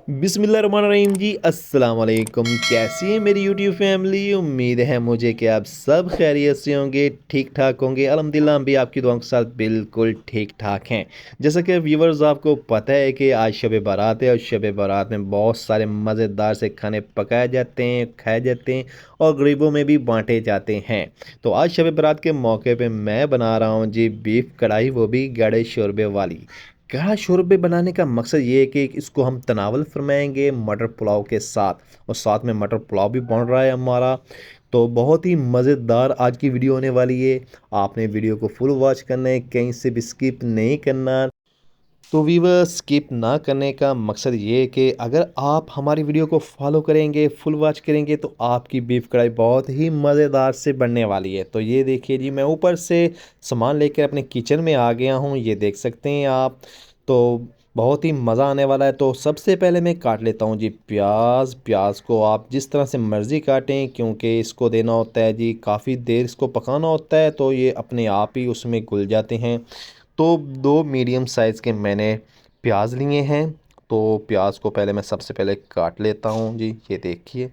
बिस्मिल्लाहिर्रहमानिर्रहीम जी, अस्सलाम वालेकुम। कैसी है मेरी यूट्यूब फैमिली। उम्मीद है मुझे कि आप सब खैरियत से होंगे, ठीक ठाक होंगे। अल्हम्दुलिल्लाह हम भी आपकी दुआओं के साथ बिल्कुल ठीक ठाक हैं। जैसा कि व्यूवर्स आपको पता है कि आज शब बारात है और शब बारात में बहुत सारे मज़ेदार से खाने पकाए जाते हैं, खाए जाते हैं और गरीबों में भी बांटे जाते हैं। तो आज शब बारात के मौके पे मैं बना रहा हूँ जी बीफ कढ़ाई, वो भी गाढ़े शोरबे वाली। गाढ़ा शोरबे बनाने का मकसद ये है कि इसको हम तनावल फरमाएंगे मटर पुलाव के साथ, और साथ में मटर पुलाव भी बन रहा है हमारा। तो बहुत ही मज़ेदार आज की वीडियो होने वाली है। आपने वीडियो को फुल वॉच करना है, कहीं से भी स्किप नहीं करना। तो वीवर स्किप ना करने का मकसद ये है कि अगर आप हमारी वीडियो को फॉलो करेंगे, फुल वॉच करेंगे, तो आपकी बीफ कढ़ाई बहुत ही मज़ेदार से बनने वाली है। तो ये देखिए जी, मैं ऊपर से सामान लेकर अपने किचन में आ गया हूँ, ये देख सकते हैं आप। तो बहुत ही मज़ा आने वाला है। तो सबसे पहले मैं काट लेता हूँ जी प्याज। प्याज को आप जिस तरह से मर्ज़ी काटें, क्योंकि इसको देना होता है जी, काफ़ी देर इसको पकाना होता है, तो ये अपने आप ही उसमें घुल जाते हैं। तो दो मीडियम साइज़ के मैंने प्याज लिए हैं। तो प्याज को पहले मैं सबसे पहले काट लेता हूँ जी, ये देखिए।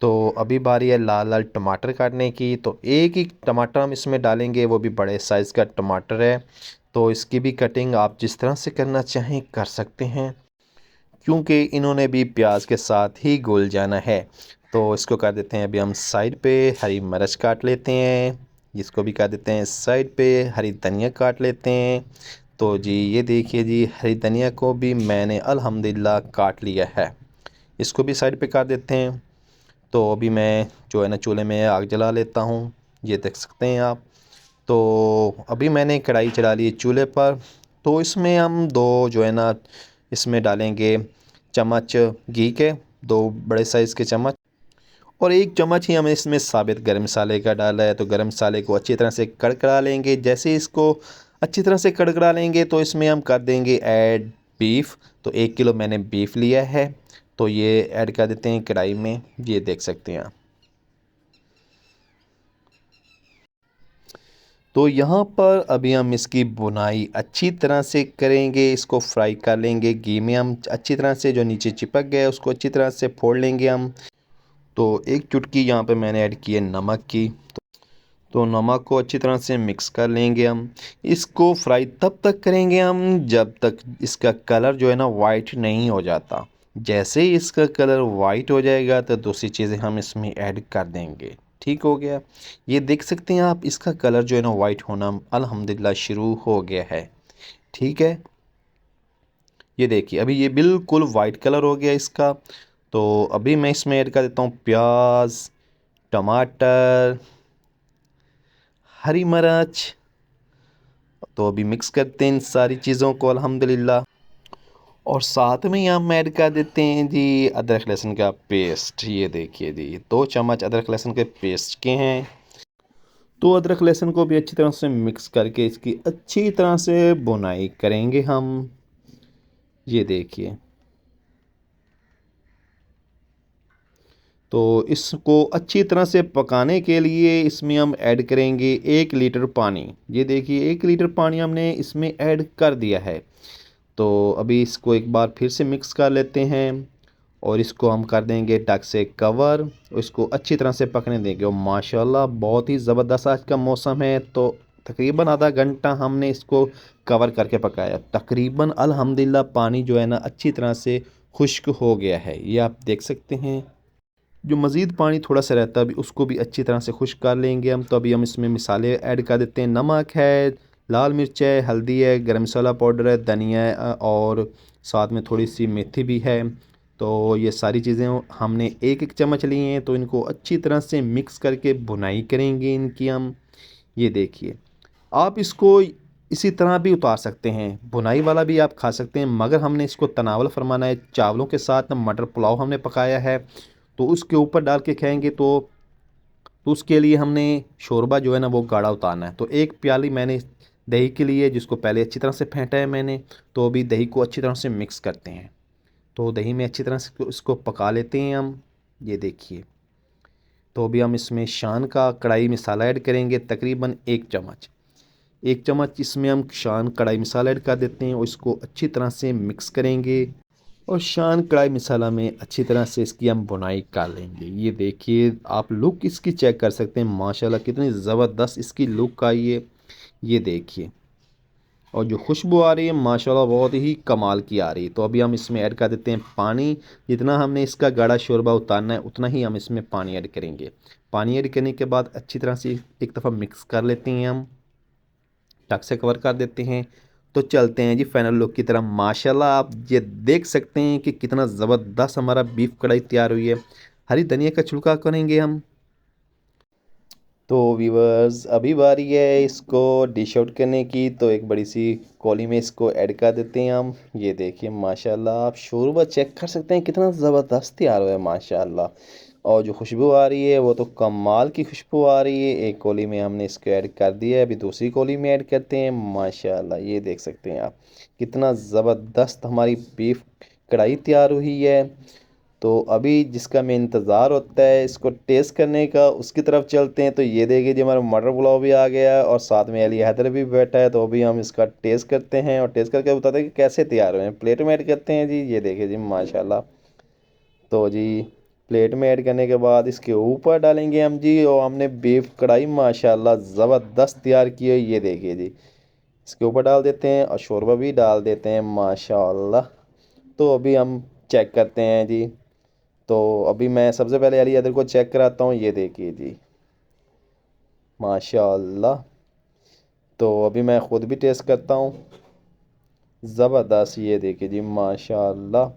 तो अभी बारी है लाल लाल टमाटर काटने की। तो एक ही टमाटर हम इसमें डालेंगे, वो भी बड़े साइज़ का टमाटर है। तो इसकी भी कटिंग आप जिस तरह से करना चाहें कर सकते हैं, क्योंकि इन्होंने भी प्याज के साथ ही घुल जाना है। तो इसको कर देते हैं अभी हम साइड पे। हरी मिर्च काट लेते हैं, इसको भी कर देते हैं साइड पे। हरी धनिया काट लेते हैं। तो जी ये देखिए जी, हरी धनिया को भी मैंने अल्हम्दुलिल्लाह काट लिया है, इसको भी साइड पे कर देते हैं। तो अभी मैं जो है ना चूल्हे में आग जला लेता हूँ, ये देख सकते हैं आप। तो अभी मैंने कढ़ाई चढ़ा ली है चूल्हे पर। तो इसमें हम दो जो है ना इसमें डालेंगे चम्मच घी के, दो बड़े साइज़ के चम्मच। और एक चम्मच ही हमें इसमें साबित गरम मसाले का डाला है। तो गरम मसाले को अच्छी तरह से कड़कड़ा लेंगे। जैसे इसको अच्छी तरह से कड़कड़ा लेंगे तो इसमें हम कर देंगे ऐड बीफ। तो 1 किलो मैंने बीफ लिया है, तो ये ऐड कर देते हैं कढ़ाई में, ये देख सकते हैं आप। तो यहाँ पर अभी हम इसकी बुनाई अच्छी तरह से करेंगे, इसको फ्राई कर लेंगे घी में। हम अच्छी तरह से जो नीचे चिपक गया उसको अच्छी तरह से फोड़ लेंगे हम। तो एक चुटकी यहाँ पे मैंने ऐड की है नमक की। तो नमक को अच्छी तरह से मिक्स कर लेंगे हम। इसको फ्राई तब तक करेंगे हम जब तक इसका कलर जो है ना वाइट नहीं हो जाता। जैसे ही इसका कलर वाइट हो जाएगा तो दूसरी चीज़ें हम इसमें ऐड कर देंगे। ठीक हो गया। ये देख सकते हैं आप, इसका कलर जो है ना वाइट होना अल्हम्दुलिल्लाह शुरू हो गया है। ठीक है, ये देखिए अभी ये बिल्कुल वाइट कलर हो गया इसका। तो अभी मैं इसमें ऐड कर देता हूँ प्याज, टमाटर, हरी मिर्च। तो अभी मिक्स करते हैं इन सारी चीज़ों को अल्हम्दुलिल्लाह। और साथ में ही हम ऐड कर देते हैं जी अदरक लहसुन का पेस्ट। ये देखिए जी, 2 चम्मच अदरक लहसुन के पेस्ट के हैं। तो अदरक लहसुन को भी अच्छी तरह से मिक्स करके इसकी अच्छी तरह से बुनाई करेंगे हम। ये देखिए, तो इसको अच्छी तरह से पकाने के लिए इसमें हम ऐड करेंगे 1 लीटर पानी। ये देखिए 1 लीटर पानी हमने इसमें ऐड कर दिया है। तो अभी इसको एक बार फिर से मिक्स कर लेते हैं और इसको हम कर देंगे ढक से कवर और इसको अच्छी तरह से पकने देंगे। और माशाल्लाह बहुत ही ज़बरदस्त आज का मौसम है। तो तकरीबन आधा घंटा हमने इसको कवर करके पकाया। तकरीबन अल्हम्दुलिल्लाह पानी जो है ना अच्छी तरह से खुश्क हो गया है, ये आप देख सकते हैं। जो मज़ीद पानी थोड़ा सा रहता है अभी उसको भी अच्छी तरह से खुश्क कर लेंगे हम। तो अभी हम इसमें मसाले ऐड कर देते हैं। नमक है, लाल मिर्च है, हल्दी है, गरम मसाला पाउडर है, धनिया है, और साथ में थोड़ी सी मेथी भी है। तो ये सारी चीज़ें हमने एक एक चम्मच ली हैं। तो इनको अच्छी तरह से मिक्स करके भुनाई करेंगे इनकी हम। ये देखिए, आप इसको इसी तरह भी उतार सकते हैं, भुनाई वाला भी आप खा सकते हैं, मगर हमने इसको तनावल फरमाना है चावलों के साथ। मटर पुलाव हमने पकाया है तो उसके ऊपर डाल के खाएंगे। तो उसके लिए हमने शोरबा जो है ना वो गाढ़ा उतारना है। तो एक प्याली मैंने दही के लिए, जिसको पहले अच्छी तरह से फेंटा है मैंने। तो अभी दही को अच्छी तरह से मिक्स करते हैं। तो दही में अच्छी तरह से इसको पका लेते हैं हम। ये देखिए, तो अभी हम इसमें शान का कढ़ाई मसाला ऐड करेंगे, तकरीबन 1 चम्मच। 1 चम्मच इसमें हम शान कढ़ाई मसाला ऐड कर देते हैं और इसको अच्छी तरह से मिक्स करेंगे। और शान कढ़ाई मसाला में अच्छी तरह से इसकी हम बुनाई कर लेंगे। ये देखिए, आप लुक इसकी चेक कर सकते हैं, माशाल्लाह कितनी ज़बरदस्त इसकी लुक आई है। ये देखिए, और जो खुशबू आ रही है माशाल्लाह बहुत ही कमाल की आ रही है। तो अभी हम इसमें ऐड कर देते हैं पानी। जितना हमने इसका गाढ़ा शोरबा उतारना है उतना ही हम इसमें पानी ऐड करेंगे। पानी ऐड करने के बाद अच्छी तरह से एक दफ़ा मिक्स कर लेते हैं हम, टक से कवर कर देते हैं। तो चलते हैं जी फाइनल लुक की तरफ। माशाल्लाह आप ये देख सकते हैं कि कितना ज़बरदस्त हमारा बीफ कढ़ाई तैयार हुई है। हरी धनिया का छिड़काव करेंगे हम। तो व्यूवर्स, अभी बारी है इसको डिश आउट करने की। तो एक बड़ी सी कौली में इसको ऐड कर देते हैं हम। ये देखिए माशाल्लाह, आप शोरबा चेक कर सकते हैं कितना ज़बरदस्त तैयार हुआ है माशाल्लाह। और जो खुशबू आ रही है वो तो कमाल की खुशबू आ रही है। एक कौली में हमने इसको ऐड कर दिया है, अभी दूसरी कौली में ऐड करते हैं। माशाल्लाह ये देख सकते हैं आप कितना ज़बरदस्त हमारी बीफ कढ़ाई तैयार हुई है। तो अभी जिसका मैं इंतज़ार होता है इसको टेस्ट करने का, उसकी तरफ चलते हैं। तो ये देखिए जी, हमारा मटर पुलाव भी आ गया है और साथ में अली हैदर भी बैठा है। तो अभी हम इसका टेस्ट करते हैं और टेस्ट करके बताते हैं कि कैसे तैयार हुए हैं। प्लेट में ऐड करते हैं जी। ये देखिए जी माशाल्लाह। तो जी प्लेट में ऐड करने के बाद इसके ऊपर डालेंगे हम जी, और हमने बीफ कढ़ाई माशाल्लाह ज़बरदस्त तैयार की है। ये देखिए जी, इसके ऊपर डाल देते हैं और शोरबा भी डाल देते हैं माशाल्लाह। तो अभी हम चेक करते हैं जी। तो अभी मैं सबसे पहले अली हैदर को चेक कराता हूँ। ये देखिए जी माशाल्लाह। तो अभी मैं ख़ुद भी टेस्ट करता हूँ। ज़बरदस्त, ये देखिए जी माशाल्लाह।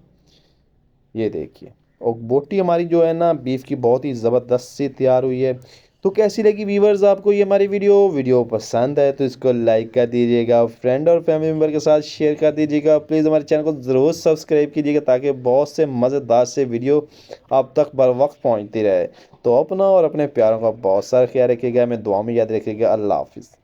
ये देखिए, और बोटी हमारी जो है ना बीफ की बहुत ही ज़बरदस्त सी तैयार हुई है। तो कैसी लगी व्यूवर्स आपको ये हमारी वीडियो पसंद है तो इसको लाइक कर दीजिएगा, फ्रेंड और फैमिली मेम्बर के साथ शेयर कर दीजिएगा। प्लीज़ हमारे चैनल को ज़रूर सब्सक्राइब कीजिएगा ताकि बहुत से मज़ेदार से वीडियो आप तक बर वक्त पहुँचती रहे। तो अपना और अपने प्यारों का बहुत सारा ख्याल रखिएगा, हमें दुआ में याद रखिएगा। अल्लाह हाफिज़।